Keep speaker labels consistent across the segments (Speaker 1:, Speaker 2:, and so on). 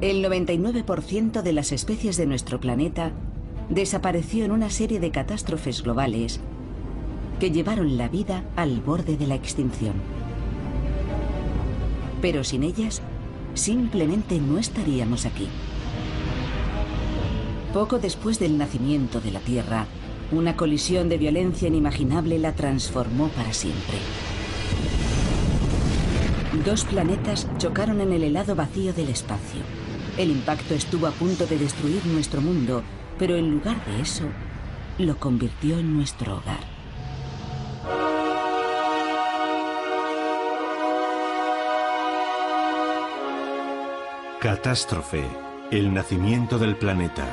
Speaker 1: El 99% de las especies de nuestro planeta desapareció en una serie de catástrofes globales que llevaron la vida al borde de la extinción. Pero sin ellas, simplemente no estaríamos aquí. Poco después del nacimiento de la Tierra, una colisión de violencia inimaginable la transformó para siempre. Dos planetas chocaron en el helado vacío del espacio. El impacto estuvo a punto de destruir nuestro mundo, pero en lugar de eso, lo convirtió en nuestro hogar.
Speaker 2: Catástrofe, el nacimiento del planeta.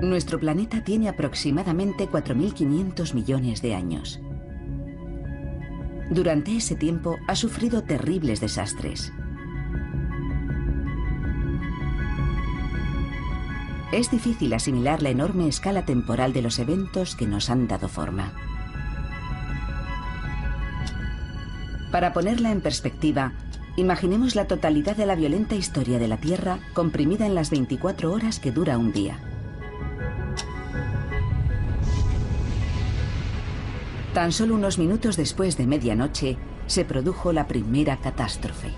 Speaker 1: Nuestro planeta tiene aproximadamente 4.500 millones de años. Durante ese tiempo ha sufrido terribles desastres. Es difícil asimilar la enorme escala temporal de los eventos que nos han dado forma. Para ponerla en perspectiva, imaginemos la totalidad de la violenta historia de la Tierra comprimida en las 24 horas que dura un día. Tan solo unos minutos después de medianoche, se produjo la primera catástrofe.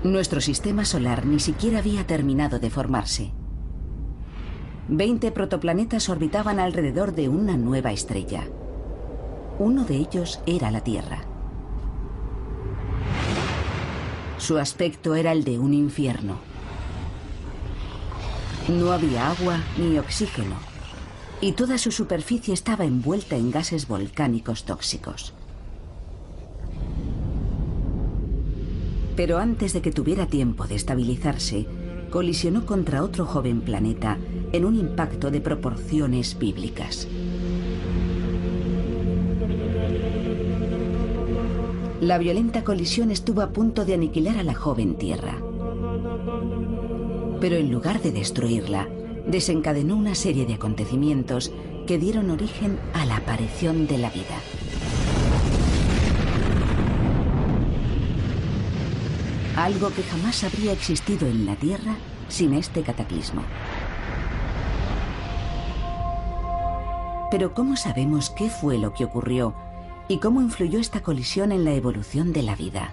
Speaker 1: Nuestro sistema solar ni siquiera había terminado de formarse. 20 protoplanetas orbitaban alrededor de una nueva estrella. Uno de ellos era la Tierra. Su aspecto era el de un infierno. No había agua ni oxígeno, y toda su superficie estaba envuelta en gases volcánicos tóxicos. Pero antes de que tuviera tiempo de estabilizarse, colisionó contra otro joven planeta en un impacto de proporciones bíblicas. La violenta colisión estuvo a punto de aniquilar a la joven Tierra. Pero en lugar de destruirla, desencadenó una serie de acontecimientos que dieron origen a la aparición de la vida. Algo que jamás habría existido en la Tierra sin este cataclismo. Pero ¿cómo sabemos qué fue lo que ocurrió y cómo influyó esta colisión en la evolución de la vida?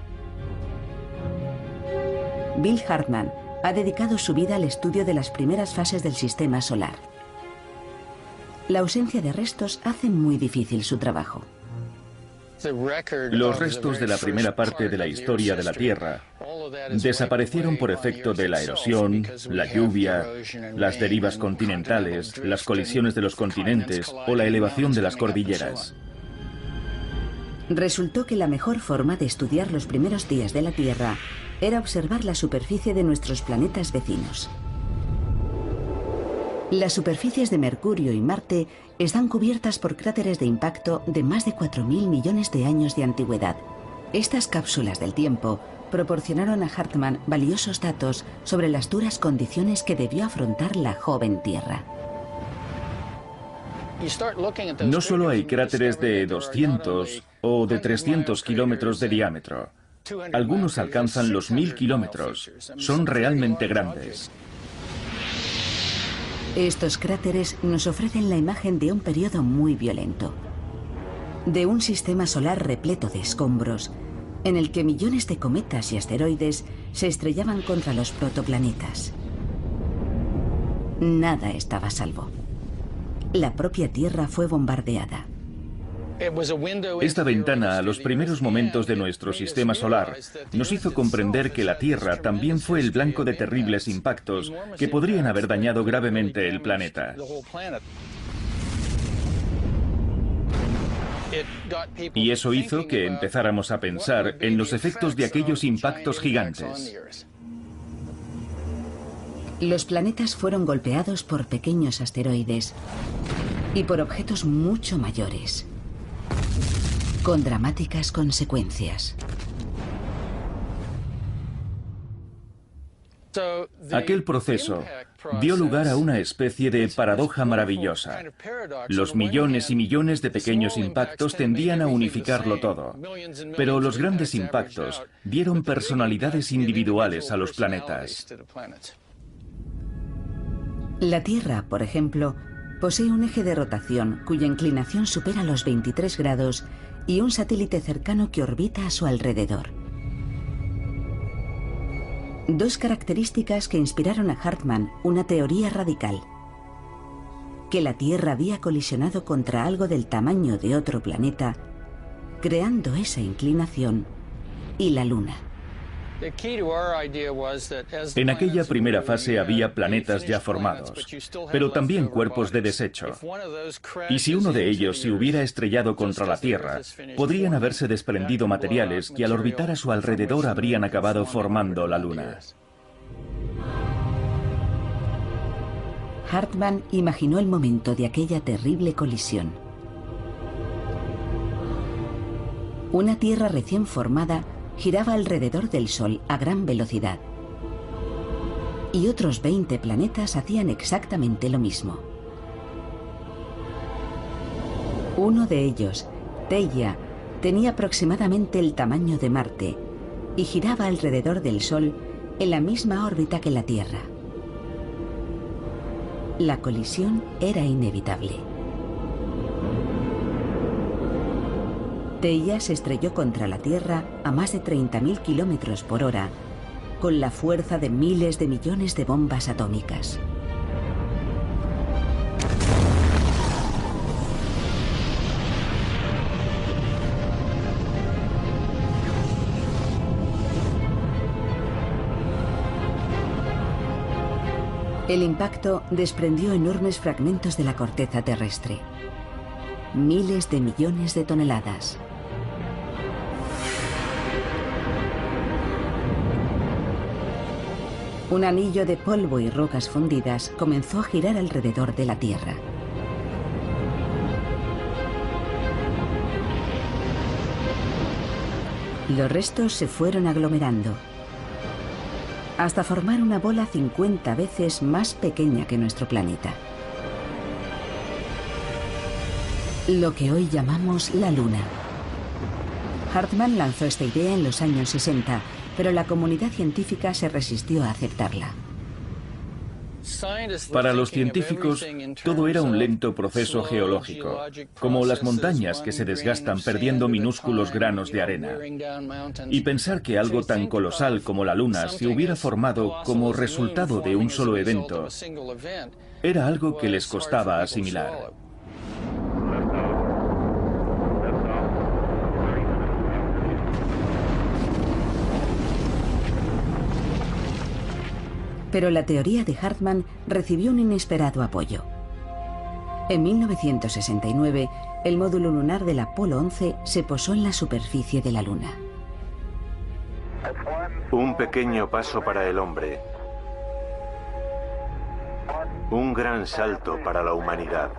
Speaker 1: Bill Hartmann ha dedicado su vida al estudio de las primeras fases del sistema solar. La ausencia de restos hace muy difícil su trabajo.
Speaker 3: Los restos de la primera parte de la historia de la Tierra desaparecieron por efecto de la erosión, la lluvia, las derivas continentales, las colisiones de los continentes o la elevación de las cordilleras.
Speaker 1: Resultó que la mejor forma de estudiar los primeros días de la Tierra era observar la superficie de nuestros planetas vecinos. Las superficies de Mercurio y Marte están cubiertas por cráteres de impacto de más de 4.000 millones de años de antigüedad. Estas cápsulas del tiempo proporcionaron a Hartmann valiosos datos sobre las duras condiciones que debió afrontar la joven Tierra.
Speaker 3: No solo hay cráteres de 200 o de 300 kilómetros de diámetro. Algunos alcanzan los 1000 kilómetros. Son realmente grandes.
Speaker 1: Estos cráteres nos ofrecen la imagen de un periodo muy violento. De un sistema solar repleto de escombros, en el que millones de cometas y asteroides se estrellaban contra los protoplanetas. Nada estaba a salvo. La propia Tierra fue bombardeada.
Speaker 3: Esta ventana a los primeros momentos de nuestro sistema solar nos hizo comprender que la Tierra también fue el blanco de terribles impactos que podrían haber dañado gravemente el planeta. Y eso hizo que empezáramos a pensar en los efectos de aquellos impactos gigantes.
Speaker 1: Los planetas fueron golpeados por pequeños asteroides y por objetos mucho mayores, con dramáticas consecuencias.
Speaker 3: Aquel proceso dio lugar a una especie de paradoja maravillosa. Los millones y millones de pequeños impactos tendían a unificarlo todo, pero los grandes impactos dieron personalidades individuales a los planetas.
Speaker 1: La Tierra, por ejemplo, posee un eje de rotación cuya inclinación supera los 23 grados y un satélite cercano que orbita a su alrededor. Dos características que inspiraron a Hartmann una teoría radical: que la Tierra había colisionado contra algo del tamaño de otro planeta, creando esa inclinación, y la Luna.
Speaker 3: En aquella primera fase había planetas ya formados, pero también cuerpos de desecho. Y si uno de ellos se hubiera estrellado contra la Tierra, podrían haberse desprendido materiales que al orbitar a su alrededor habrían acabado formando la Luna.
Speaker 1: Hartmann imaginó el momento de aquella terrible colisión. Una Tierra recién formada giraba alrededor del Sol a gran velocidad. Y otros 20 planetas hacían exactamente lo mismo. Uno de ellos, Theia, tenía aproximadamente el tamaño de Marte y giraba alrededor del Sol en la misma órbita que la Tierra. La colisión era inevitable. Theia se estrelló contra la Tierra a más de 30.000 kilómetros por hora, con la fuerza de miles de millones de bombas atómicas. El impacto desprendió enormes fragmentos de la corteza terrestre. Miles de millones de toneladas. Un anillo de polvo y rocas fundidas comenzó a girar alrededor de la Tierra. Los restos se fueron aglomerando, hasta formar una bola 50 veces más pequeña que nuestro planeta. Lo que hoy llamamos la Luna. Hartmann lanzó esta idea en los años 60, pero la comunidad científica se resistió a aceptarla.
Speaker 3: Para los científicos, todo era un lento proceso geológico, como las montañas que se desgastan perdiendo minúsculos granos de arena. Y pensar que algo tan colosal como la Luna se hubiera formado como resultado de un solo evento era algo que les costaba asimilar.
Speaker 1: Pero la teoría de Hartmann recibió un inesperado apoyo. En 1969, el módulo lunar del Apolo 11 se posó en la superficie de la Luna.
Speaker 2: Un pequeño paso para el hombre. Un gran salto para la humanidad.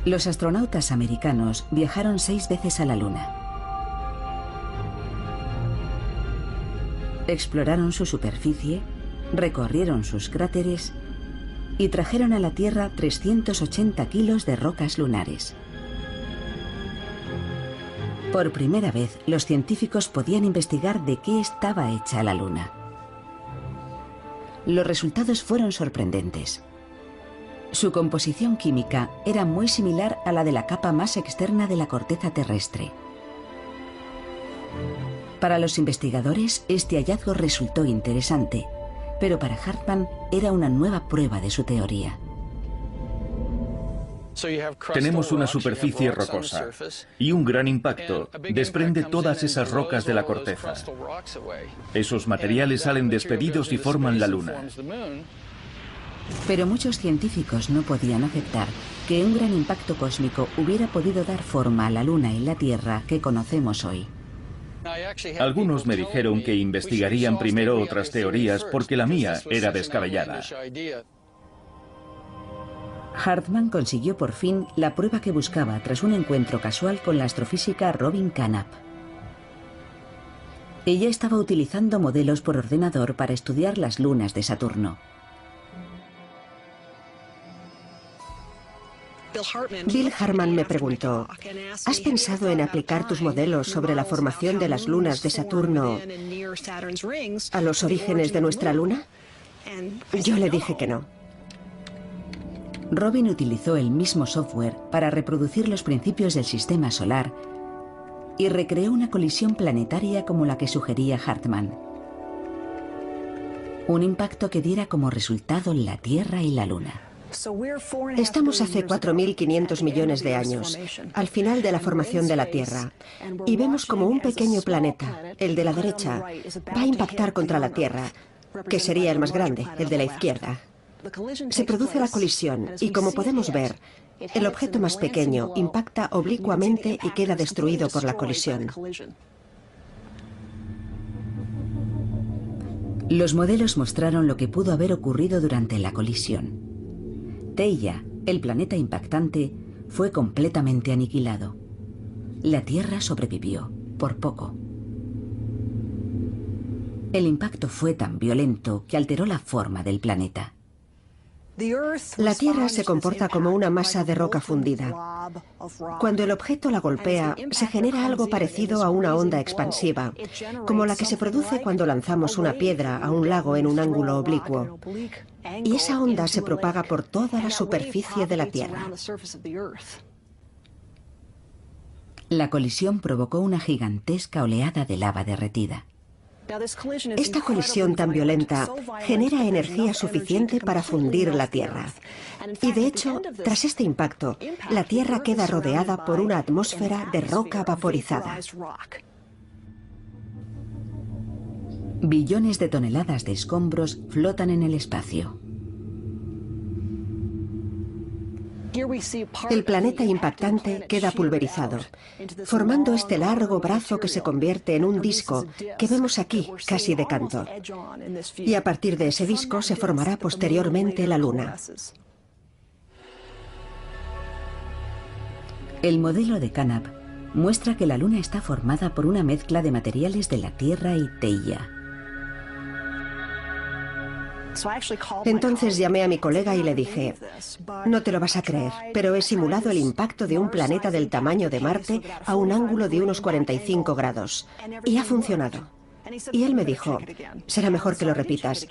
Speaker 1: Los astronautas americanos viajaron 6 veces a la Luna. Exploraron su superficie, recorrieron sus cráteres y trajeron a la Tierra 380 kilos de rocas lunares. Por primera vez, los científicos podían investigar de qué estaba hecha la Luna. Los resultados fueron sorprendentes. Su composición química era muy similar a la de la capa más externa de la corteza terrestre. Para los investigadores, este hallazgo resultó interesante, pero para Hartmann era una nueva prueba de su teoría.
Speaker 3: Tenemos una superficie rocosa y un gran impacto desprende todas esas rocas de la corteza. Esos materiales salen despedidos y forman la Luna.
Speaker 1: Pero muchos científicos no podían aceptar que un gran impacto cósmico hubiera podido dar forma a la Luna y la Tierra que conocemos hoy.
Speaker 3: Algunos me dijeron que investigarían primero otras teorías porque la mía era descabellada.
Speaker 1: Hartmann consiguió por fin la prueba que buscaba tras un encuentro casual con la astrofísica Robin Carnap. Ella estaba utilizando modelos por ordenador para estudiar las lunas de Saturno.
Speaker 4: Bill Hartman me preguntó, ¿has pensado en aplicar tus modelos sobre la formación de las lunas de Saturno a los orígenes de nuestra luna? Yo le dije que no.
Speaker 1: Robin utilizó el mismo software para reproducir los principios del sistema solar y recreó una colisión planetaria como la que sugería Hartman. Un impacto que diera como resultado la Tierra y la Luna.
Speaker 4: Estamos hace 4.500 millones de años, al final de la formación de la Tierra, y vemos como un pequeño planeta, el de la derecha, va a impactar contra la Tierra, que sería el más grande, el de la izquierda. Se produce la colisión y, como podemos ver, el objeto más pequeño impacta oblicuamente y queda destruido por la colisión.
Speaker 1: Los modelos mostraron lo que pudo haber ocurrido durante la colisión. Theia, el planeta impactante, fue completamente aniquilado. La Tierra sobrevivió, por poco. El impacto fue tan violento que alteró la forma del planeta.
Speaker 4: La Tierra se comporta como una masa de roca fundida. Cuando el objeto la golpea, se genera algo parecido a una onda expansiva, como la que se produce cuando lanzamos una piedra a un lago en un ángulo oblicuo. Y esa onda se propaga por toda la superficie de la Tierra.
Speaker 1: La colisión provocó una gigantesca oleada de lava derretida.
Speaker 4: Esta colisión tan violenta genera energía suficiente para fundir la Tierra. Y de hecho, tras este impacto, la Tierra queda rodeada por una atmósfera de roca vaporizada.
Speaker 1: Billones de toneladas de escombros flotan en el espacio.
Speaker 4: El planeta impactante queda pulverizado, formando este largo brazo que se convierte en un disco que vemos aquí, casi de canto. Y a partir de ese disco se formará posteriormente la Luna.
Speaker 1: El modelo de Canap muestra que la Luna está formada por una mezcla de materiales de la Tierra y Theia.
Speaker 4: Entonces llamé a mi colega y le dije, no te lo vas a creer, pero he simulado el impacto de un planeta del tamaño de Marte a un ángulo de unos 45 grados. Y ha funcionado. Y él me dijo, será mejor que lo repitas.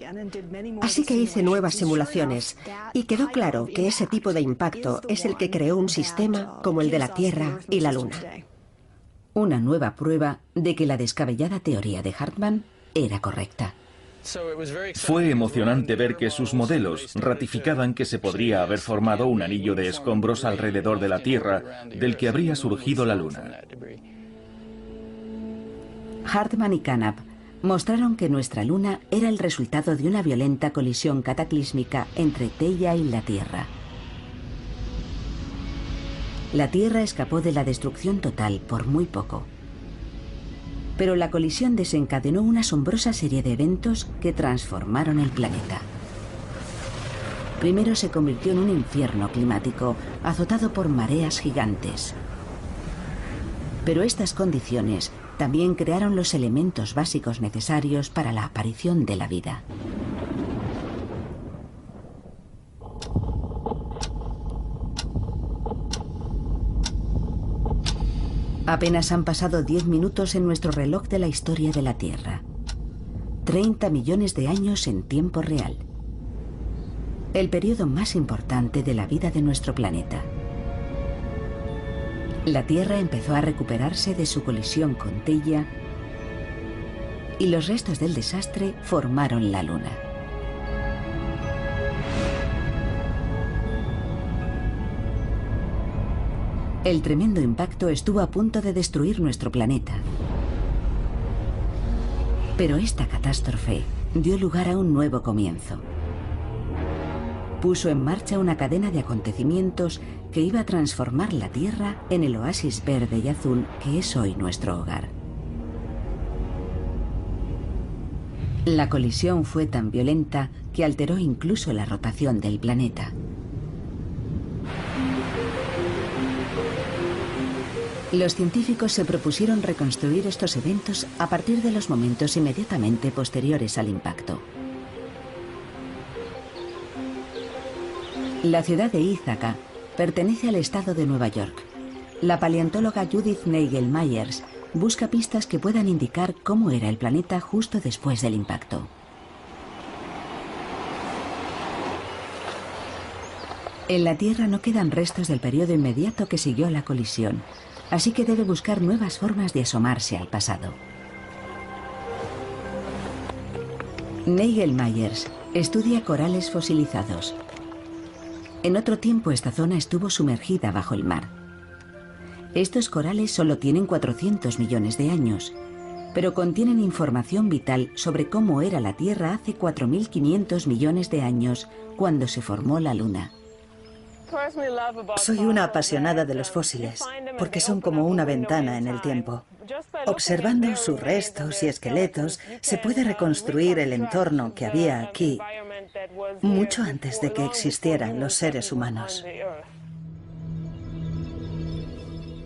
Speaker 4: Así que hice nuevas simulaciones y quedó claro que ese tipo de impacto es el que creó un sistema como el de la Tierra y la Luna.
Speaker 1: Una nueva prueba de que la descabellada teoría de Hartman era correcta.
Speaker 3: Fue emocionante ver que sus modelos ratificaban que se podría haber formado un anillo de escombros alrededor de la Tierra, del que habría surgido la Luna.
Speaker 1: Hartman y Canap mostraron que nuestra Luna era el resultado de una violenta colisión cataclísmica entre Theia y la Tierra. La Tierra escapó de la destrucción total por muy poco. Pero la colisión desencadenó una asombrosa serie de eventos que transformaron el planeta. Primero se convirtió en un infierno climático, azotado por mareas gigantes. Pero estas condiciones también crearon los elementos básicos necesarios para la aparición de la vida. Apenas han pasado 10 minutos en nuestro reloj de la historia de la Tierra. 30 millones de años en tiempo real. El periodo más importante de la vida de nuestro planeta. La Tierra empezó a recuperarse de su colisión con Theia y los restos del desastre formaron la Luna. El tremendo impacto estuvo a punto de destruir nuestro planeta. Pero esta catástrofe dio lugar a un nuevo comienzo. Puso en marcha una cadena de acontecimientos que iba a transformar la Tierra en el oasis verde y azul que es hoy nuestro hogar. La colisión fue tan violenta que alteró incluso la rotación del planeta. Los científicos se propusieron reconstruir estos eventos a partir de los momentos inmediatamente posteriores al impacto. La ciudad de Ítaca pertenece al estado de Nueva York. La paleontóloga Judith Nagel Myers busca pistas que puedan indicar cómo era el planeta justo después del impacto. En la Tierra no quedan restos del periodo inmediato que siguió a la colisión, así que debe buscar nuevas formas de asomarse al pasado. Nagel Myers estudia corales fosilizados. En otro tiempo esta zona estuvo sumergida bajo el mar. Estos corales solo tienen 400 millones de años, pero contienen información vital sobre cómo era la Tierra hace 4.500 millones de años, cuando se formó la Luna.
Speaker 5: Soy una apasionada de los fósiles, porque son como una ventana en el tiempo. Observando sus restos y esqueletos, se puede reconstruir el entorno que había aquí, mucho antes de que existieran los seres humanos.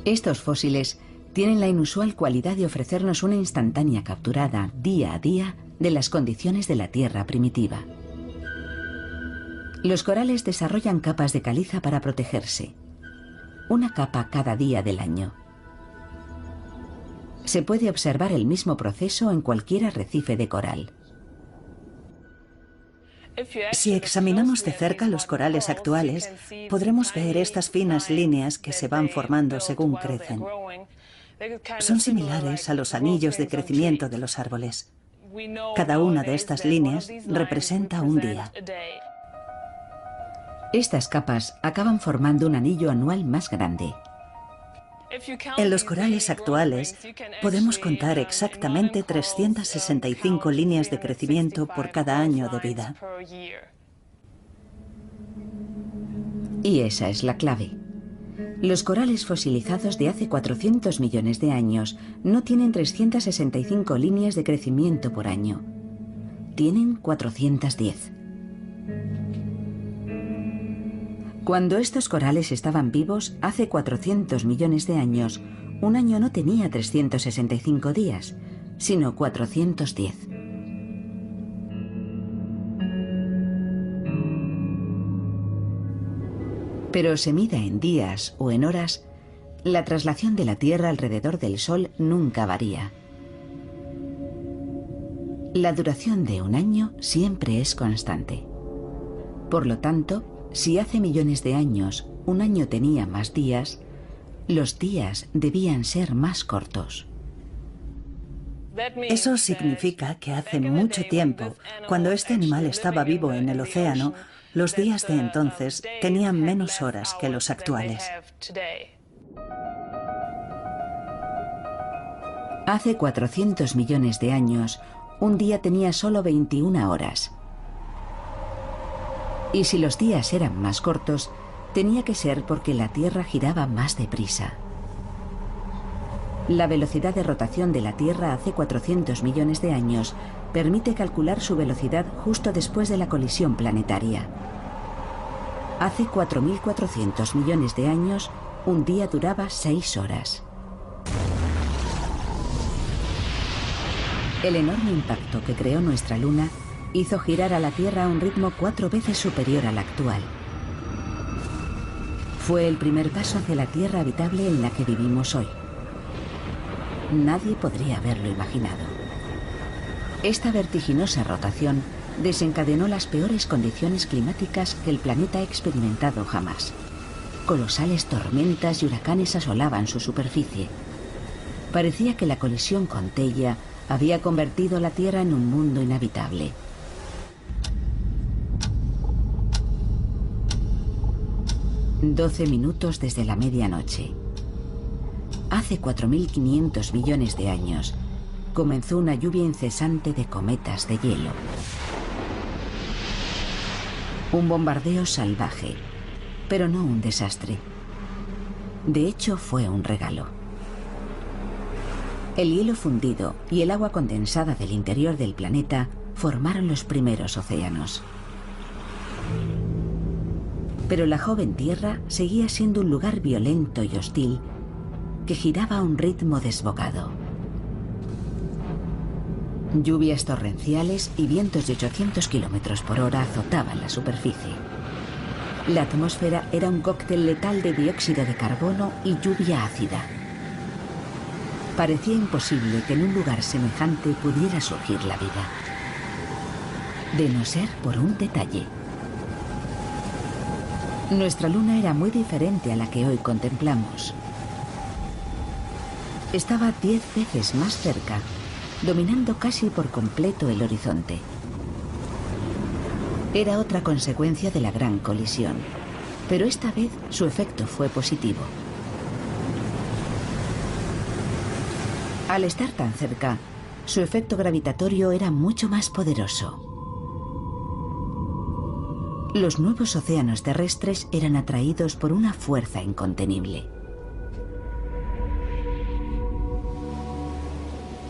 Speaker 1: Estos fósiles tienen la inusual cualidad de ofrecernos una instantánea capturada, día a día, de las condiciones de la Tierra primitiva. Los corales desarrollan capas de caliza para protegerse. Una capa cada día del año. Se puede observar el mismo proceso en cualquier arrecife de coral.
Speaker 5: Si examinamos de cerca los corales actuales, podremos ver estas finas líneas que se van formando según crecen. Son similares a los anillos de crecimiento de los árboles. Cada una de estas líneas representa un día.
Speaker 1: Estas capas acaban formando un anillo anual más grande.
Speaker 5: En los corales actuales podemos contar exactamente 365 líneas de crecimiento por cada año de vida.
Speaker 1: Y esa es la clave. Los corales fosilizados de hace 400 millones de años no tienen 365 líneas de crecimiento por año. Tienen 410. Cuando estos corales estaban vivos, hace 400 millones de años, un año no tenía 365 días, sino 410. Pero se mida en días o en horas, la traslación de la Tierra alrededor del Sol nunca varía. La duración de un año siempre es constante. Por lo tanto, si hace millones de años un año tenía más días, los días debían ser más cortos.
Speaker 5: Eso significa que hace mucho tiempo, cuando este animal estaba vivo en el océano, los días de entonces tenían menos horas que los actuales.
Speaker 1: Hace 400 millones de años, un día tenía solo 21 horas. Y si los días eran más cortos, tenía que ser porque la Tierra giraba más deprisa. La velocidad de rotación de la Tierra hace 400 millones de años permite calcular su velocidad justo después de la colisión planetaria. Hace 4.400 millones de años, un día duraba 6 horas. El enorme impacto que creó nuestra Luna hizo girar a la Tierra a un ritmo 4 veces superior al actual. Fue el primer paso hacia la Tierra habitable en la que vivimos hoy. Nadie podría haberlo imaginado. Esta vertiginosa rotación desencadenó las peores condiciones climáticas que el planeta ha experimentado jamás. Colosales tormentas y huracanes asolaban su superficie. Parecía que la colisión con Theia había convertido la Tierra en un mundo inhabitable. «12 minutos desde la medianoche. Hace 4.500 millones de años comenzó una lluvia incesante de cometas de hielo. Un bombardeo salvaje, pero no un desastre. De hecho, fue un regalo. El hielo fundido y el agua condensada del interior del planeta formaron los primeros océanos. Pero la joven Tierra seguía siendo un lugar violento y hostil, que giraba a un ritmo desbocado. Lluvias torrenciales y vientos de 800 kilómetros por hora azotaban la superficie. La atmósfera era un cóctel letal de dióxido de carbono y lluvia ácida. Parecía imposible que en un lugar semejante pudiera surgir la vida. De no ser por un detalle. Nuestra luna era muy diferente a la que hoy contemplamos. Estaba 10 veces más cerca, dominando casi por completo el horizonte. Era otra consecuencia de la gran colisión, pero esta vez su efecto fue positivo. Al estar tan cerca, su efecto gravitatorio era mucho más poderoso. Los nuevos océanos terrestres eran atraídos por una fuerza incontenible.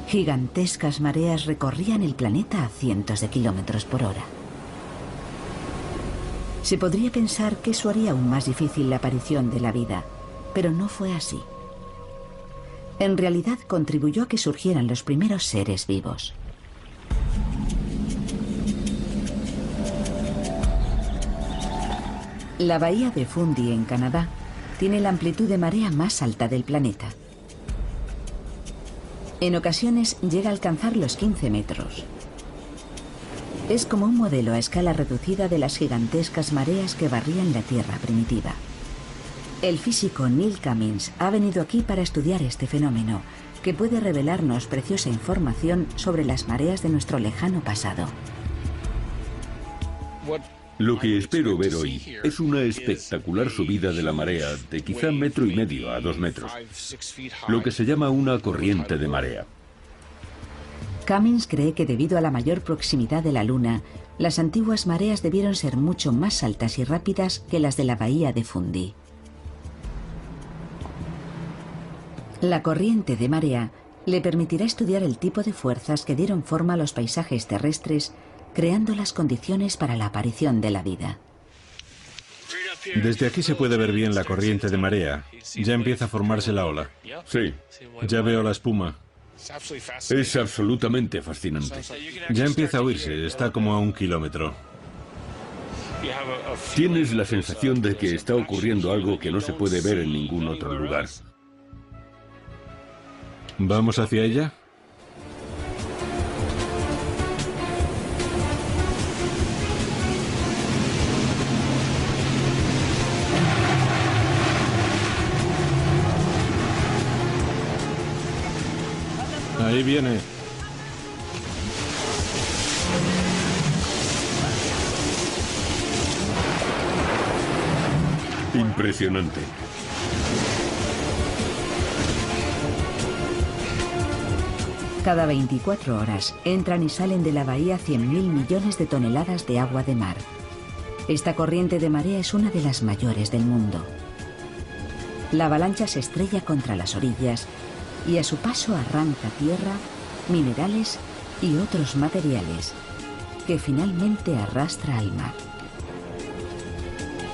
Speaker 1: Gigantescas mareas recorrían el planeta a cientos de kilómetros por hora. Se podría pensar que eso haría aún más difícil la aparición de la vida, pero no fue así. En realidad contribuyó a que surgieran los primeros seres vivos. La bahía de Fundy, en Canadá, tiene la amplitud de marea más alta del planeta. En ocasiones llega a alcanzar los 15 metros. Es como un modelo a escala reducida de las gigantescas mareas que barrían la Tierra primitiva. El físico Neil Cummins ha venido aquí para estudiar este fenómeno, que puede revelarnos preciosa información sobre las mareas de nuestro lejano pasado.
Speaker 6: Lo que espero ver hoy es una espectacular subida de la marea de quizá 1,5 metros a 2 metros, lo que se llama una corriente de marea.
Speaker 1: Cummins cree que debido a la mayor proximidad de la Luna, las antiguas mareas debieron ser mucho más altas y rápidas que las de la bahía de Fundy. La corriente de marea le permitirá estudiar el tipo de fuerzas que dieron forma a los paisajes terrestres, creando las condiciones para la aparición de la vida.
Speaker 7: Desde aquí se puede ver bien la corriente de marea. Ya empieza a formarse la ola.
Speaker 6: Sí,
Speaker 7: Ya veo la espuma.
Speaker 6: es absolutamente fascinante.
Speaker 7: Ya empieza a oírse, está como a 1 kilómetro.
Speaker 6: Tienes la sensación de que está ocurriendo algo que no se puede ver en ningún otro lugar.
Speaker 7: ¿Vamos hacia ella? Ahí viene.
Speaker 6: Impresionante.
Speaker 1: Cada 24 horas entran y salen de la bahía 100.000 millones de toneladas de agua de mar. Esta corriente de marea es una de las mayores del mundo. La avalancha se estrella contra las orillas y a su paso arranca tierra, minerales y otros materiales que finalmente arrastra al mar.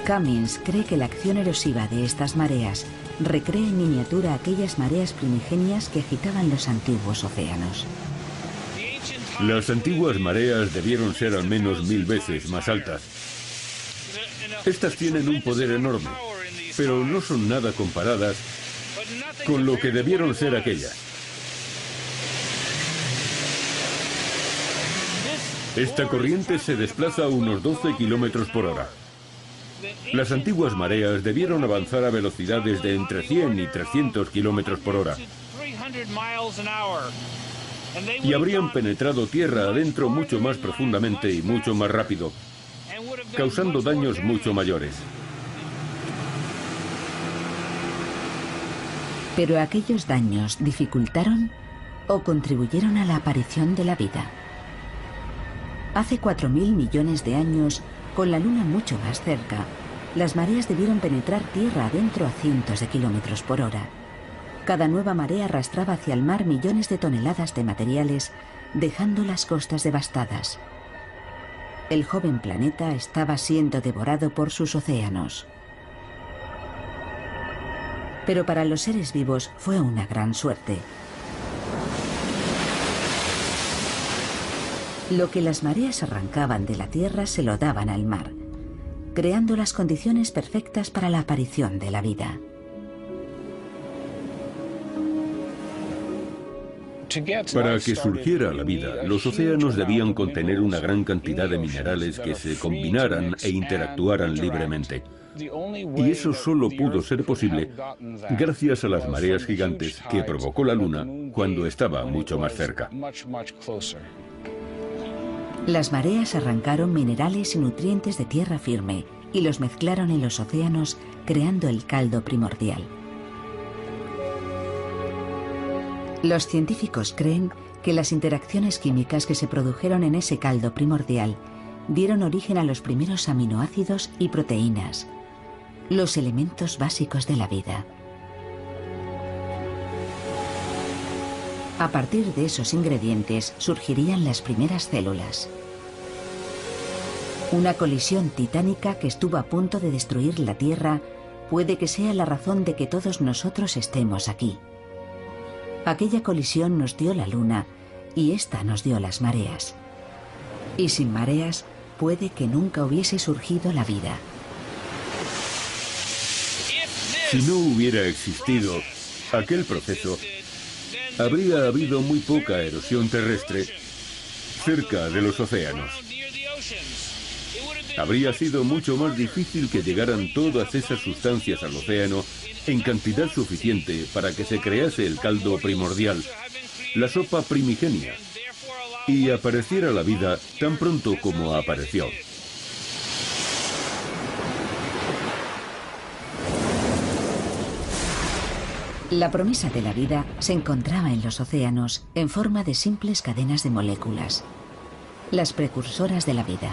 Speaker 1: Cummins cree que la acción erosiva de estas mareas recrea en miniatura aquellas mareas primigenias que agitaban los antiguos océanos.
Speaker 6: Las antiguas mareas debieron ser al menos 1000 veces más altas. Estas tienen un poder enorme, pero no son nada comparadas con lo que debieron ser aquellas. Esta corriente se desplaza a unos 12 kilómetros por hora. Las antiguas mareas debieron avanzar a velocidades de entre 100 y 300 kilómetros por hora. Y habrían penetrado tierra adentro mucho más profundamente y mucho más rápido, causando daños mucho mayores.
Speaker 1: Pero aquellos daños dificultaron o contribuyeron a la aparición de la vida. Hace 4.000 millones de años, con la Luna mucho más cerca, las mareas debieron penetrar tierra adentro a cientos de kilómetros por hora. Cada nueva marea arrastraba hacia el mar millones de toneladas de materiales, dejando las costas devastadas. El joven planeta estaba siendo devorado por sus océanos. Pero para los seres vivos fue una gran suerte. Lo que las mareas arrancaban de la tierra se lo daban al mar, creando las condiciones perfectas para la aparición de la vida.
Speaker 6: Para que surgiera la vida, los océanos debían contener una gran cantidad de minerales que se combinaran e interactuaran libremente. Y eso solo pudo ser posible gracias a las mareas gigantes que provocó la Luna cuando estaba mucho más cerca.
Speaker 1: Las mareas arrancaron minerales y nutrientes de tierra firme y los mezclaron en los océanos, creando el caldo primordial. Los científicos creen que las interacciones químicas que se produjeron en ese caldo primordial dieron origen a los primeros aminoácidos y proteínas, los elementos básicos de la vida. A partir de esos ingredientes surgirían las primeras células. Una colisión titánica que estuvo a punto de destruir la Tierra puede que sea la razón de que todos nosotros estemos aquí. Aquella colisión nos dio la Luna y esta nos dio las mareas. Y sin mareas puede que nunca hubiese surgido la vida.
Speaker 6: Si no hubiera existido aquel proceso, habría habido muy poca erosión terrestre cerca de los océanos. Habría sido mucho más difícil que llegaran todas esas sustancias al océano en cantidad suficiente para que se crease el caldo primordial, la sopa primigenia, y apareciera la vida tan pronto como apareció.
Speaker 1: La promesa de la vida se encontraba en los océanos en forma de simples cadenas de moléculas, las precursoras de la vida.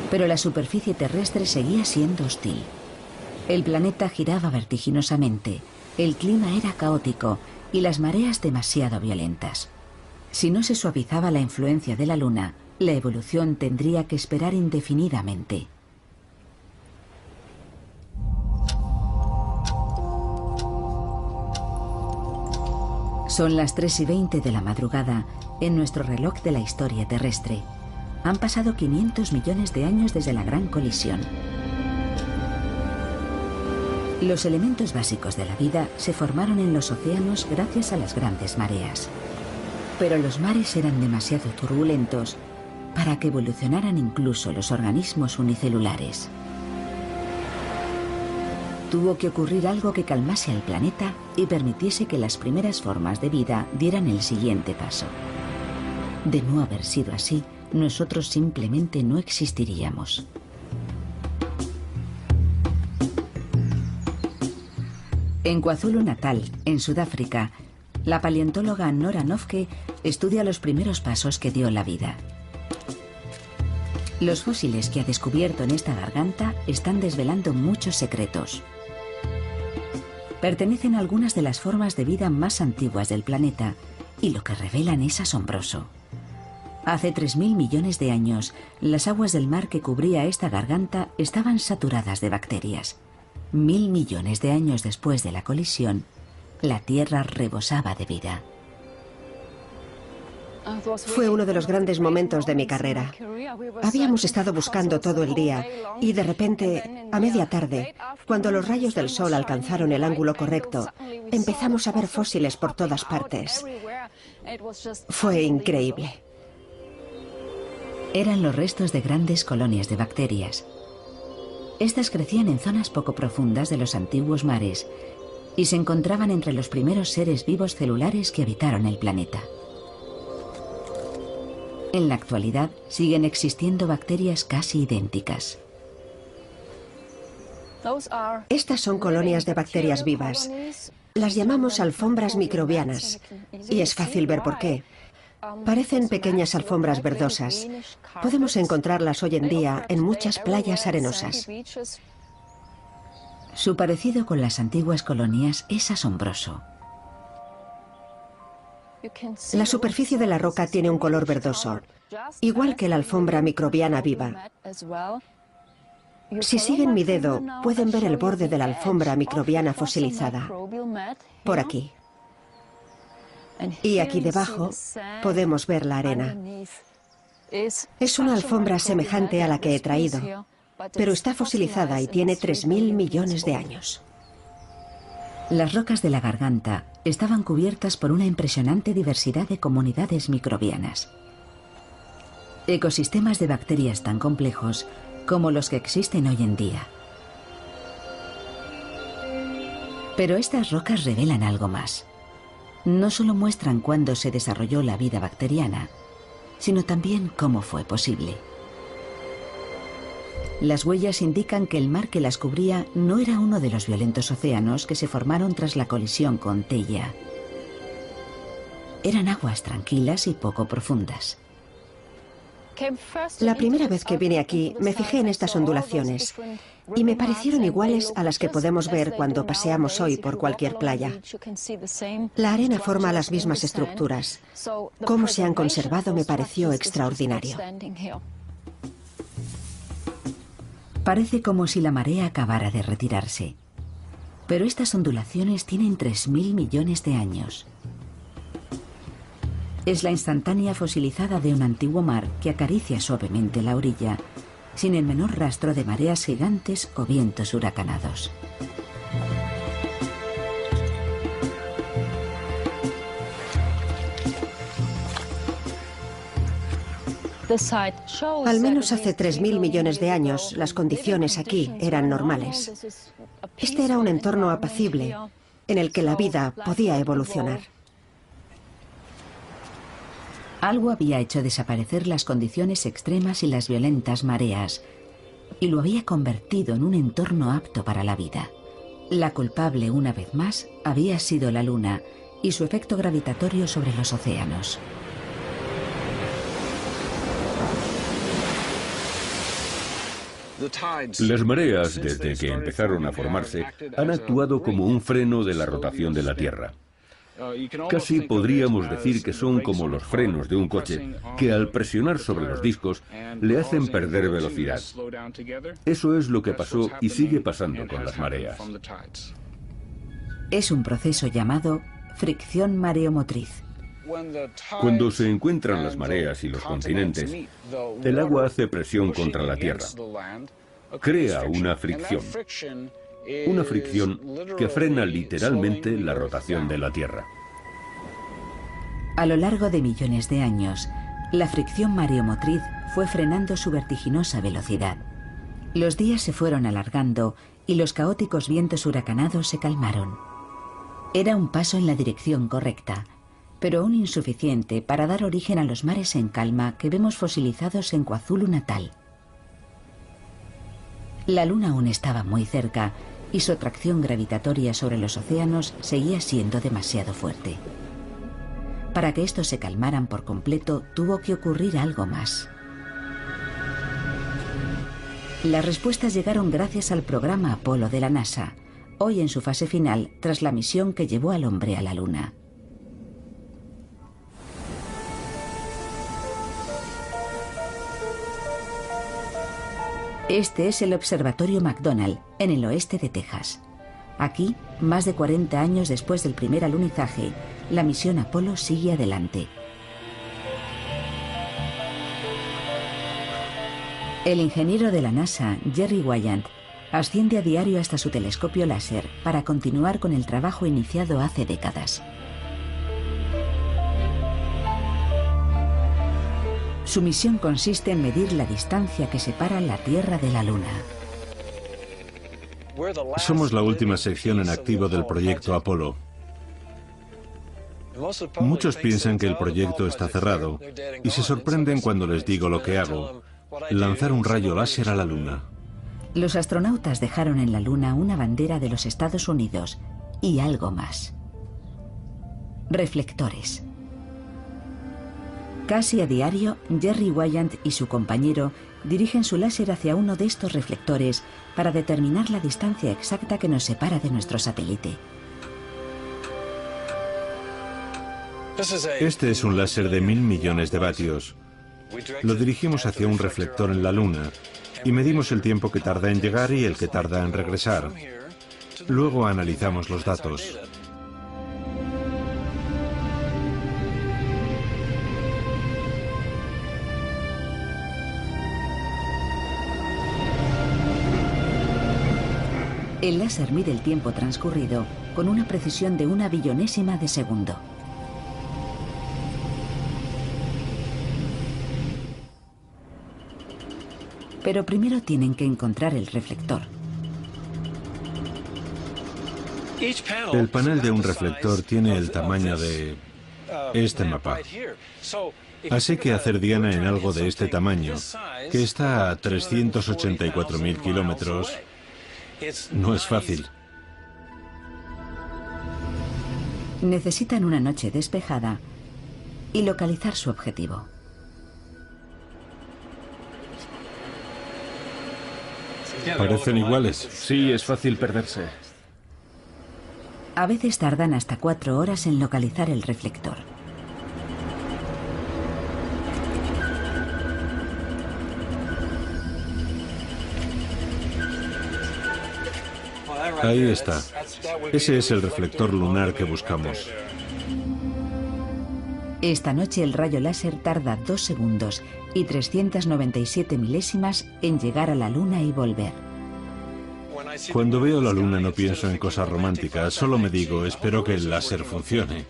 Speaker 1: Pero la superficie terrestre seguía siendo hostil. El planeta giraba vertiginosamente, el clima era caótico y las mareas demasiado violentas. Si no se suavizaba la influencia de la Luna, la evolución tendría que esperar indefinidamente. Son las 3:20 de la madrugada en nuestro reloj de la historia terrestre. Han pasado 500 millones de años desde la gran colisión. Los elementos básicos de la vida se formaron en los océanos gracias a las grandes mareas. Pero los mares eran demasiado turbulentos para que evolucionaran incluso los organismos unicelulares. Tuvo que ocurrir algo que calmase al planeta y permitiese que las primeras formas de vida dieran el siguiente paso. De no haber sido así, nosotros simplemente no existiríamos. En KwaZulu-Natal, en Sudáfrica, la paleontóloga Nora Noffke estudia los primeros pasos que dio la vida. Los fósiles que ha descubierto en esta garganta están desvelando muchos secretos. Pertenecen a algunas de las formas de vida más antiguas del planeta y lo que revelan es asombroso. Hace 3.000 millones de años, las aguas del mar que cubría esta garganta estaban saturadas de bacterias. 1.000 millones de años después de la colisión, la Tierra rebosaba de vida.
Speaker 4: Fue uno de los grandes momentos de mi carrera. Habíamos estado buscando todo el día y de repente, a media tarde, cuando los rayos del sol alcanzaron el ángulo correcto, empezamos a ver fósiles por todas partes. Fue increíble.
Speaker 1: Eran los restos de grandes colonias de bacterias. Estas crecían en zonas poco profundas de los antiguos mares y se encontraban entre los primeros seres vivos celulares que habitaron el planeta. En la actualidad siguen existiendo bacterias casi idénticas.
Speaker 4: Estas son colonias de bacterias vivas. Las llamamos alfombras microbianas. Y es fácil ver por qué. Parecen pequeñas alfombras verdosas. Podemos encontrarlas hoy en día en muchas playas arenosas.
Speaker 1: Su parecido con las antiguas colonias es asombroso.
Speaker 4: La superficie de la roca tiene un color verdoso, igual que la alfombra microbiana viva. Si siguen mi dedo, pueden ver el borde de la alfombra microbiana fosilizada. Por aquí. Y aquí debajo podemos ver la arena. Es una alfombra semejante a la que he traído, pero está fosilizada y tiene 3.000 millones de años.
Speaker 1: Las rocas de la garganta estaban cubiertas por una impresionante diversidad de comunidades microbianas. Ecosistemas de bacterias tan complejos como los que existen hoy en día. Pero estas rocas revelan algo más. No solo muestran cuándo se desarrolló la vida bacteriana, sino también cómo fue posible. Las huellas indican que el mar que las cubría no era uno de los violentos océanos que se formaron tras la colisión con Theia. Eran aguas tranquilas y poco profundas.
Speaker 4: La primera vez que vine aquí me fijé en estas ondulaciones y me parecieron iguales a las que podemos ver cuando paseamos hoy por cualquier playa. La arena forma las mismas estructuras. Cómo se han conservado me pareció extraordinario.
Speaker 1: Parece como si la marea acabara de retirarse. Pero estas ondulaciones tienen 3.000 millones de años. Es la instantánea fosilizada de un antiguo mar que acaricia suavemente la orilla, sin el menor rastro de mareas gigantes o vientos huracanados.
Speaker 4: Al menos hace 3.000 millones de años, las condiciones aquí eran normales. Este era un entorno apacible, en el que la vida podía evolucionar.
Speaker 1: Algo había hecho desaparecer las condiciones extremas y las violentas mareas, y lo había convertido en un entorno apto para la vida. La culpable, una vez más, había sido la Luna y su efecto gravitatorio sobre los océanos.
Speaker 6: Las mareas, desde que empezaron a formarse, han actuado como un freno de la rotación de la Tierra. Casi podríamos decir que son como los frenos de un coche, que al presionar sobre los discos le hacen perder velocidad. Eso es lo que pasó y sigue pasando con las mareas.
Speaker 1: Es un proceso llamado fricción mareomotriz.
Speaker 6: Cuando se encuentran las mareas y los continentes, el agua hace presión contra la Tierra. Crea una fricción. Una fricción que frena literalmente la rotación de la Tierra.
Speaker 1: A lo largo de millones de años, la fricción mareomotriz fue frenando su vertiginosa velocidad. Los días se fueron alargando y los caóticos vientos huracanados se calmaron. Era un paso en la dirección correcta, pero aún insuficiente para dar origen a los mares en calma que vemos fosilizados en KwaZulu Natal. La Luna aún estaba muy cerca y su atracción gravitatoria sobre los océanos seguía siendo demasiado fuerte. Para que estos se calmaran por completo, tuvo que ocurrir algo más. Las respuestas llegaron gracias al programa Apolo de la NASA, hoy en su fase final tras la misión que llevó al hombre a la Luna. Este es el Observatorio McDonald, en el oeste de Texas. Aquí, más de 40 años después del primer alunizaje, la misión Apolo sigue adelante. El ingeniero de la NASA, Jerry Wyant, asciende a diario hasta su telescopio láser para continuar con el trabajo iniciado hace décadas. Su misión consiste en medir la distancia que separa la Tierra de la Luna.
Speaker 7: Somos la última sección en activo del proyecto Apolo. Muchos piensan que el proyecto está cerrado y se sorprenden cuando les digo lo que hago: lanzar un rayo láser a la Luna.
Speaker 1: Los astronautas dejaron en la Luna una bandera de los Estados Unidos y algo más. Reflectores. Casi a diario, Jerry Wyant y su compañero dirigen su láser hacia uno de estos reflectores para determinar la distancia exacta que nos separa de nuestro satélite.
Speaker 7: Este es un láser de 1000 millones de vatios. Lo dirigimos hacia un reflector en la Luna y medimos el tiempo que tarda en llegar y el que tarda en regresar. Luego analizamos los datos.
Speaker 1: El láser mide el tiempo transcurrido con una precisión de 1 billonésima de segundo. Pero primero tienen que encontrar el reflector.
Speaker 7: El panel de un reflector tiene el tamaño de este mapa. Así que hacer diana en algo de este tamaño, que está a 384.000 kilómetros, no es fácil.
Speaker 1: Necesitan una noche despejada y localizar su objetivo.
Speaker 7: ¿Parecen iguales?
Speaker 3: Sí, es fácil perderse.
Speaker 1: A veces tardan hasta 4 horas en localizar el reflector.
Speaker 7: Ahí está. Ese es el reflector lunar que buscamos.
Speaker 1: Esta noche el rayo láser tarda 2 segundos y 397 milésimas en llegar a la Luna y volver.
Speaker 7: Cuando veo la Luna no pienso en cosas románticas, solo me digo, espero que el láser funcione.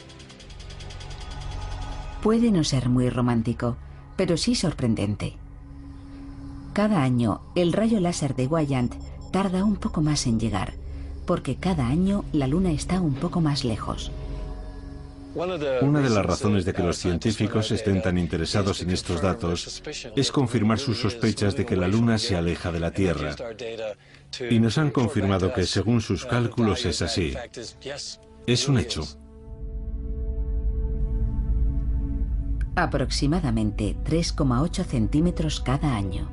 Speaker 1: Puede no ser muy romántico, pero sí sorprendente. Cada año, el rayo láser de Weyand tarda un poco más en llegar, porque cada año la Luna está un poco más lejos.
Speaker 7: Una de las razones de que los científicos estén tan interesados en estos datos es confirmar sus sospechas de que la Luna se aleja de la Tierra. Y nos han confirmado que según sus cálculos es así. Es un hecho.
Speaker 1: Aproximadamente 3,8 centímetros cada año.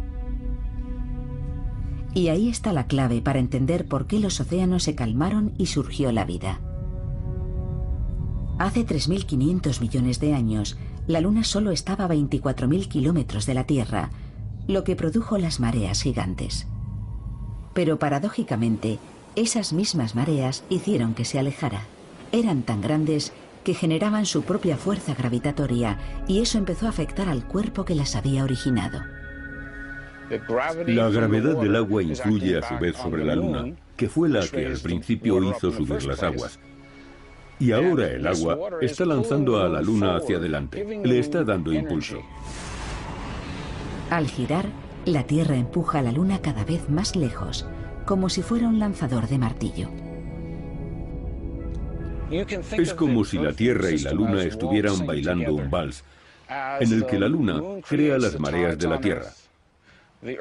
Speaker 1: Y ahí está la clave para entender por qué los océanos se calmaron y surgió la vida. Hace 3.500 millones de años, la Luna solo estaba a 24.000 kilómetros de la Tierra, lo que produjo las mareas gigantes. Pero paradójicamente, esas mismas mareas hicieron que se alejara. Eran tan grandes que generaban su propia fuerza gravitatoria y eso empezó a afectar al cuerpo que las había originado.
Speaker 6: La gravedad del agua influye a su vez sobre la Luna, que fue la que al principio hizo subir las aguas. Y ahora el agua está lanzando a la Luna hacia adelante, le está dando impulso.
Speaker 1: Al girar, la Tierra empuja a la Luna cada vez más lejos, como si fuera un lanzador de martillo.
Speaker 6: Es como si la Tierra y la Luna estuvieran bailando un vals, en el que la Luna crea las mareas de la Tierra.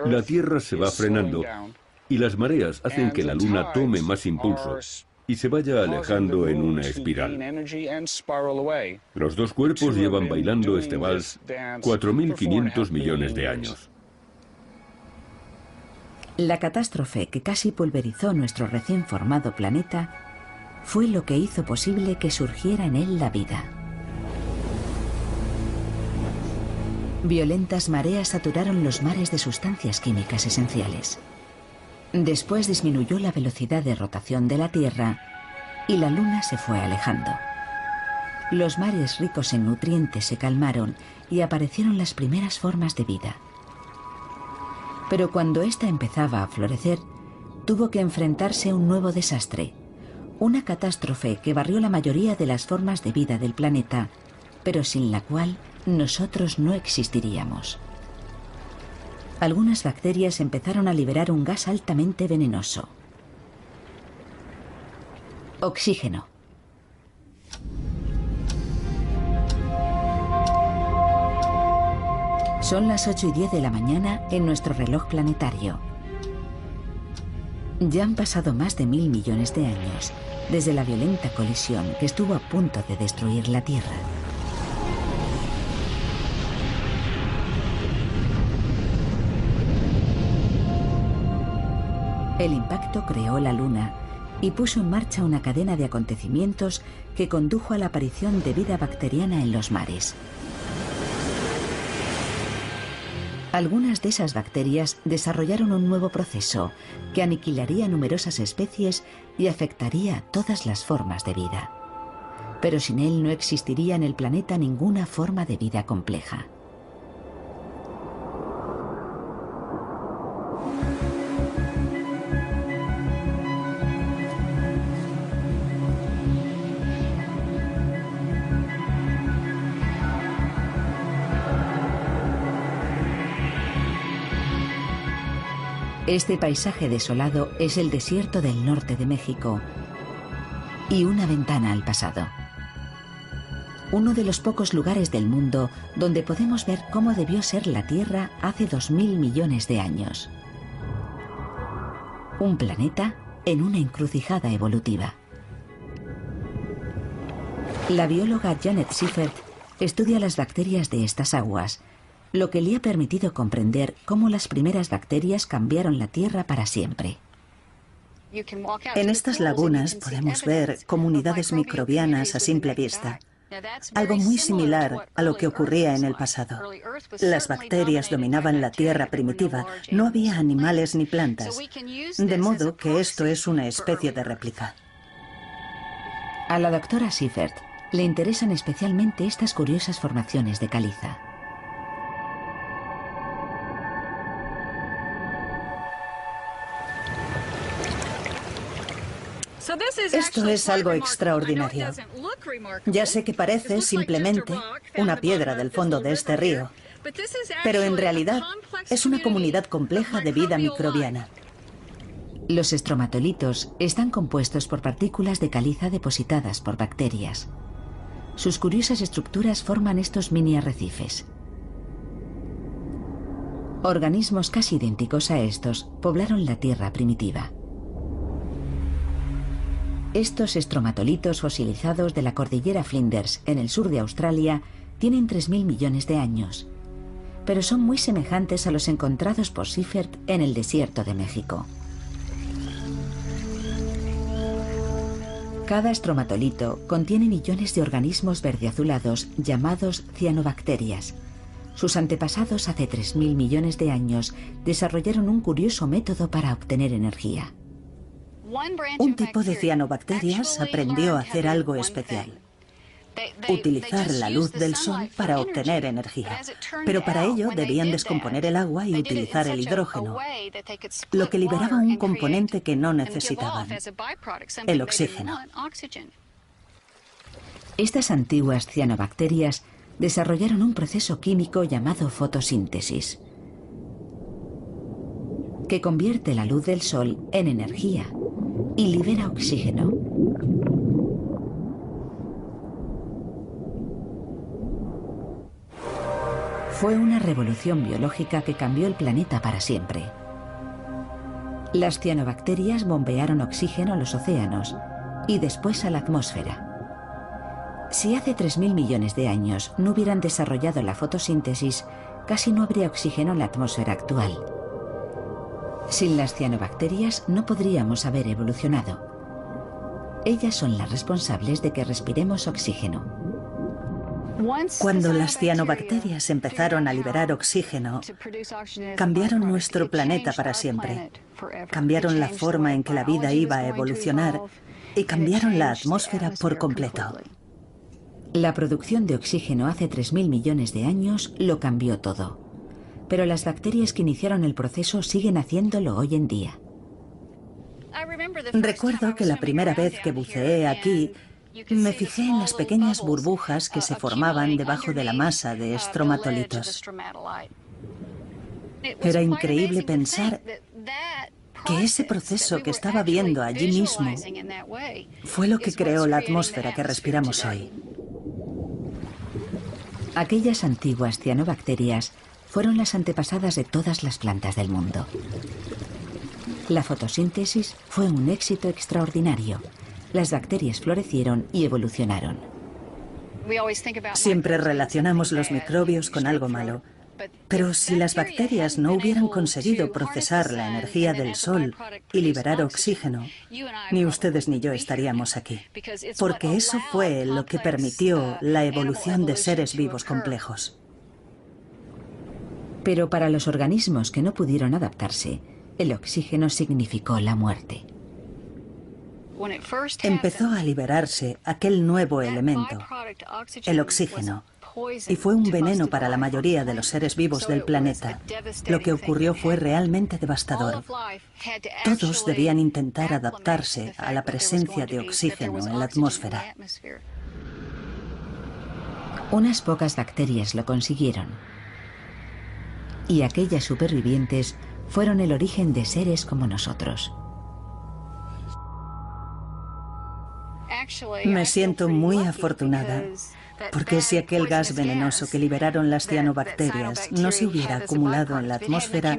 Speaker 6: La Tierra se va frenando y las mareas hacen que la Luna tome más impulso y se vaya alejando en una espiral. Los dos cuerpos llevan bailando este vals 4.500 millones de años.
Speaker 1: La catástrofe que casi pulverizó nuestro recién formado planeta fue lo que hizo posible que surgiera en él la vida. Violentas mareas saturaron los mares de sustancias químicas esenciales. Después disminuyó la velocidad de rotación de la Tierra y la Luna se fue alejando. Los mares ricos en nutrientes se calmaron y aparecieron las primeras formas de vida. Pero cuando ésta empezaba a florecer, tuvo que enfrentarse a un nuevo desastre, una catástrofe que barrió la mayoría de las formas de vida del planeta, pero sin la cual nosotros no existiríamos. Algunas bacterias empezaron a liberar un gas altamente venenoso: oxígeno. Son las 8:10 de la mañana en nuestro reloj planetario. Ya han pasado más de 1.000 millones de años desde la violenta colisión que estuvo a punto de destruir la Tierra. El impacto creó la Luna y puso en marcha una cadena de acontecimientos que condujo a la aparición de vida bacteriana en los mares. Algunas de esas bacterias desarrollaron un nuevo proceso que aniquilaría numerosas especies y afectaría a todas las formas de vida. Pero sin él no existiría en el planeta ninguna forma de vida compleja. Este paisaje desolado es el desierto del norte de México y una ventana al pasado. Uno de los pocos lugares del mundo donde podemos ver cómo debió ser la Tierra hace 2000 millones de años. Un planeta en una encrucijada evolutiva. La bióloga Janet Seifert estudia las bacterias de estas aguas, lo que le ha permitido comprender cómo las primeras bacterias cambiaron la Tierra para siempre.
Speaker 5: En estas lagunas podemos ver comunidades microbianas a simple vista, algo muy similar a lo que ocurría en el pasado. Las bacterias dominaban la Tierra primitiva, no había animales ni plantas, de modo que esto es una especie de réplica.
Speaker 1: A la doctora Seifert le interesan especialmente estas curiosas formaciones de caliza.
Speaker 5: Esto es algo extraordinario. Ya sé que parece simplemente una piedra del fondo de este río, pero en realidad es una comunidad compleja de vida microbiana.
Speaker 1: Los estromatolitos están compuestos por partículas de caliza depositadas por bacterias. Sus curiosas estructuras forman estos mini arrecifes. Organismos casi idénticos a estos poblaron la Tierra primitiva. Estos estromatolitos fosilizados de la cordillera Flinders, en el sur de Australia, tienen 3000 millones de años, pero son muy semejantes a los encontrados por Seifert en el desierto de México. Cada estromatolito contiene millones de organismos verdeazulados llamados cianobacterias. Sus antepasados hace 3000 millones de años desarrollaron un curioso método para obtener energía.
Speaker 5: Un tipo de cianobacterias aprendió a hacer algo especial: utilizar la luz del sol para obtener energía. Pero para ello debían descomponer el agua y utilizar el hidrógeno, lo que liberaba un componente que no necesitaban: el oxígeno.
Speaker 1: Estas antiguas cianobacterias desarrollaron un proceso químico llamado fotosíntesis, que convierte la luz del sol en energía y libera oxígeno. Fue una revolución biológica que cambió el planeta para siempre. Las cianobacterias bombearon oxígeno a los océanos y después a la atmósfera. Si hace 3000 millones de años no hubieran desarrollado la fotosíntesis, casi no habría oxígeno en la atmósfera actual. Sin las cianobacterias no podríamos haber evolucionado. Ellas son las responsables de que respiremos oxígeno.
Speaker 5: Cuando las cianobacterias empezaron a liberar oxígeno, cambiaron nuestro planeta para siempre. Cambiaron la forma en que la vida iba a evolucionar y cambiaron la atmósfera por completo.
Speaker 1: La producción de oxígeno hace 3000 millones de años lo cambió todo. Pero las bacterias que iniciaron el proceso siguen haciéndolo hoy en día.
Speaker 5: Recuerdo que la primera vez que buceé aquí, me fijé en las pequeñas burbujas que se formaban debajo de la masa de estromatolitos. Era increíble pensar que ese proceso que estaba viendo allí mismo fue lo que creó la atmósfera que respiramos hoy.
Speaker 1: Aquellas antiguas cianobacterias fueron las antepasadas de todas las plantas del mundo. La fotosíntesis fue un éxito extraordinario. Las bacterias florecieron y evolucionaron.
Speaker 5: Siempre relacionamos los microbios con algo malo, pero si las bacterias no hubieran conseguido procesar la energía del sol y liberar oxígeno, ni ustedes ni yo estaríamos aquí, porque eso fue lo que permitió la evolución de seres vivos complejos.
Speaker 1: Pero para los organismos que no pudieron adaptarse, el oxígeno significó la muerte.
Speaker 5: Empezó a liberarse aquel nuevo elemento, el oxígeno, y fue un veneno para la mayoría de los seres vivos del planeta. Lo que ocurrió fue realmente devastador. Todos debían intentar adaptarse a la presencia de oxígeno en la atmósfera.
Speaker 1: Unas pocas bacterias lo consiguieron. Y aquellas supervivientes fueron el origen de seres como nosotros.
Speaker 5: Me siento muy afortunada, porque si aquel gas venenoso que liberaron las cianobacterias no se hubiera acumulado en la atmósfera,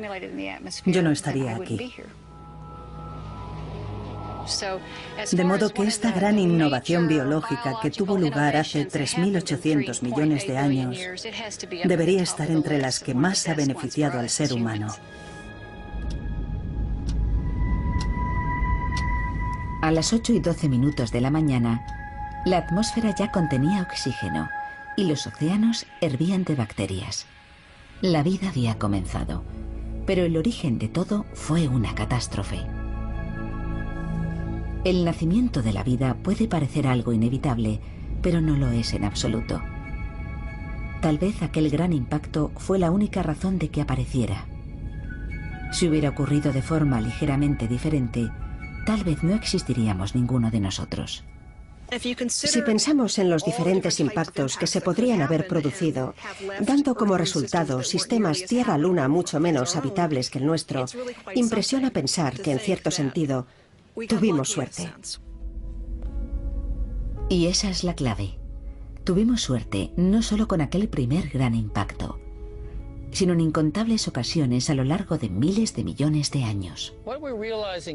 Speaker 5: yo no estaría aquí. De modo que esta gran innovación biológica que tuvo lugar hace 3.800 millones de años debería estar entre las que más ha beneficiado al ser humano.
Speaker 1: A las 8:12 de la mañana, la atmósfera ya contenía oxígeno y los océanos hervían de bacterias. La vida había comenzado, pero el origen de todo fue una catástrofe. El nacimiento de la vida puede parecer algo inevitable, pero no lo es en absoluto. Tal vez aquel gran impacto fue la única razón de que apareciera. Si hubiera ocurrido de forma ligeramente diferente, tal vez no existiríamos ninguno de nosotros.
Speaker 4: Si pensamos en los diferentes impactos que se podrían haber producido, dando como resultado sistemas Tierra-Luna mucho menos habitables que el nuestro, impresiona pensar que, en cierto sentido, tuvimos suerte.
Speaker 1: Y esa es la clave. Tuvimos suerte no solo con aquel primer gran impacto, sino en incontables ocasiones a lo largo de miles de millones de años.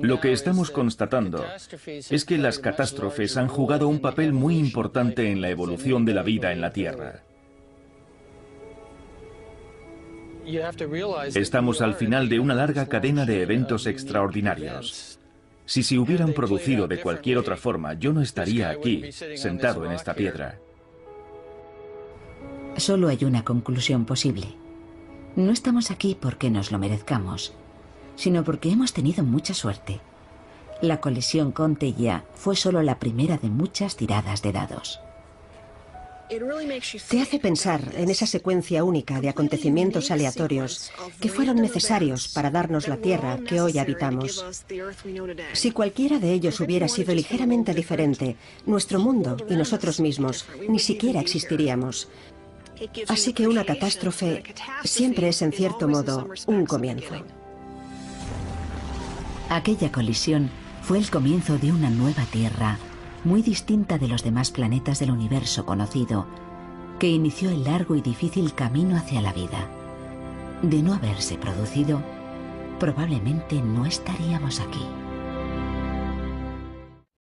Speaker 3: Lo que estamos constatando es que las catástrofes han jugado un papel muy importante en la evolución de la vida en la Tierra. Estamos al final de una larga cadena de eventos extraordinarios. Si se hubieran producido de cualquier otra forma, yo no estaría aquí, sentado en esta piedra.
Speaker 1: Solo hay una conclusión posible. No estamos aquí porque nos lo merezcamos, sino porque hemos tenido mucha suerte. La colisión con Theia fue solo la primera de muchas tiradas de dados.
Speaker 4: Te hace pensar en esa secuencia única de acontecimientos aleatorios que fueron necesarios para darnos la Tierra que hoy habitamos. Si cualquiera de ellos hubiera sido ligeramente diferente, nuestro mundo y nosotros mismos ni siquiera existiríamos. Así que una catástrofe siempre es, en cierto modo, un comienzo.
Speaker 1: Aquella colisión fue el comienzo de una nueva Tierra, muy distinta de los demás planetas del universo conocido, que inició el largo y difícil camino hacia la vida. De no haberse producido, probablemente no estaríamos aquí.